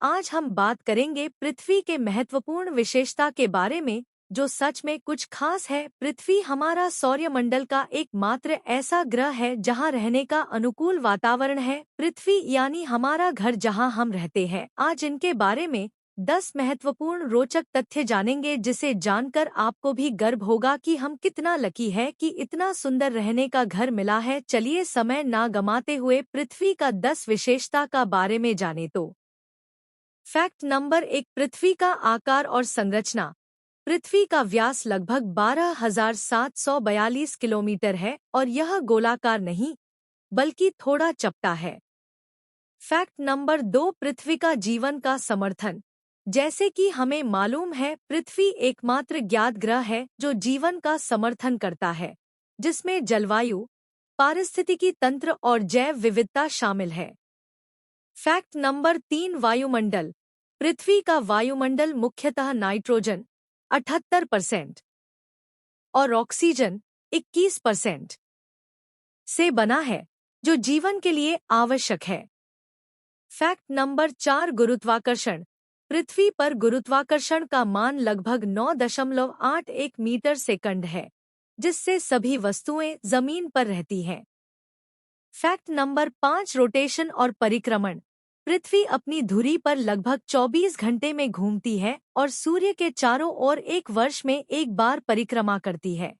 आज हम बात करेंगे पृथ्वी के महत्वपूर्ण विशेषता के बारे में, जो सच में कुछ खास है। पृथ्वी हमारा सौरमंडल का एकमात्र ऐसा ग्रह है जहां रहने का अनुकूल वातावरण है। पृथ्वी यानी हमारा घर जहां हम रहते हैं। आज इनके बारे में 10 महत्वपूर्ण रोचक तथ्य जानेंगे, जिसे जानकर आपको भी गर्व होगा कि हम कितना लकी है कि इतना सुंदर रहने का घर मिला है। चलिए समय ना गमाते हुए पृथ्वी का 10 विशेषता का बारे में जाने तो। फैक्ट नंबर 1, पृथ्वी का आकार और संरचना। पृथ्वी का व्यास लगभग 12,742 किलोमीटर है और यह गोलाकार नहीं बल्कि थोड़ा चपटा है। फैक्ट नंबर 2, पृथ्वी का जीवन का समर्थन। जैसे कि हमें मालूम है, पृथ्वी एकमात्र ज्ञात ग्रह है जो जीवन का समर्थन करता है, जिसमें जलवायु, पारिस्थितिकी तंत्र और जैव विविधता शामिल है। फैक्ट नंबर 3, वायुमंडल। पृथ्वी का वायुमंडल मुख्यतः नाइट्रोजन 78% और ऑक्सीजन 21% से बना है, जो जीवन के लिए आवश्यक है। फैक्ट नंबर 4, गुरुत्वाकर्षण। पृथ्वी पर गुरुत्वाकर्षण का मान लगभग 9.81 मीटर सेकंड है, जिससे सभी वस्तुएं जमीन पर रहती हैं। फैक्ट नंबर 5, रोटेशन और परिक्रमण। पृथ्वी अपनी धुरी पर लगभग 24 घंटे में घूमती है और सूर्य के चारों ओर एक वर्ष में एक बार परिक्रमा करती है।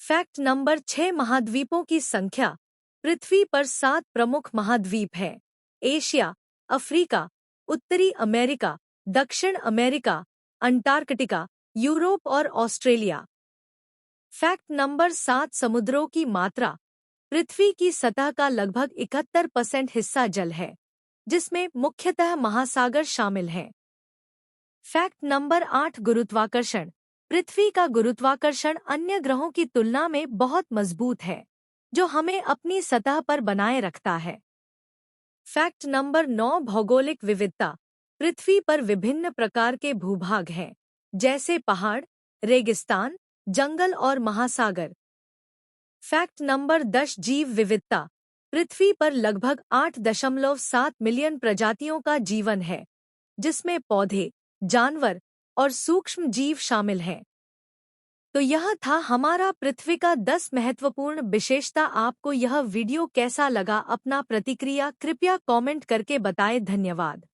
फैक्ट नंबर 6, महाद्वीपों की संख्या। पृथ्वी पर 7 प्रमुख महाद्वीप हैं: एशिया, अफ्रीका, उत्तरी अमेरिका, दक्षिण अमेरिका, अंटार्कटिका, यूरोप और ऑस्ट्रेलिया। फैक्ट नंबर 7, समुद्रों की मात्रा। पृथ्वी की सतह का लगभग 71% हिस्सा जल है, जिसमें मुख्यतः महासागर शामिल हैं। फैक्ट नंबर 8, गुरुत्वाकर्षण। पृथ्वी का गुरुत्वाकर्षण अन्य ग्रहों की तुलना में बहुत मजबूत है, जो हमें अपनी सतह पर बनाए रखता है। फैक्ट नंबर 9, भौगोलिक विविधता। पृथ्वी पर विभिन्न प्रकार के भूभाग हैं, जैसे पहाड़, रेगिस्तान, जंगल और महासागर। फैक्ट नंबर 10, जीव विविधता। पृथ्वी पर लगभग 8.7 मिलियन प्रजातियों का जीवन है, जिसमें पौधे, जानवर और सूक्ष्म जीव शामिल हैं। तो यह था हमारा पृथ्वी का 10 महत्वपूर्ण विशेषता। आपको यह वीडियो कैसा लगा? अपना प्रतिक्रिया कृपया कमेंट करके बताएं। धन्यवाद।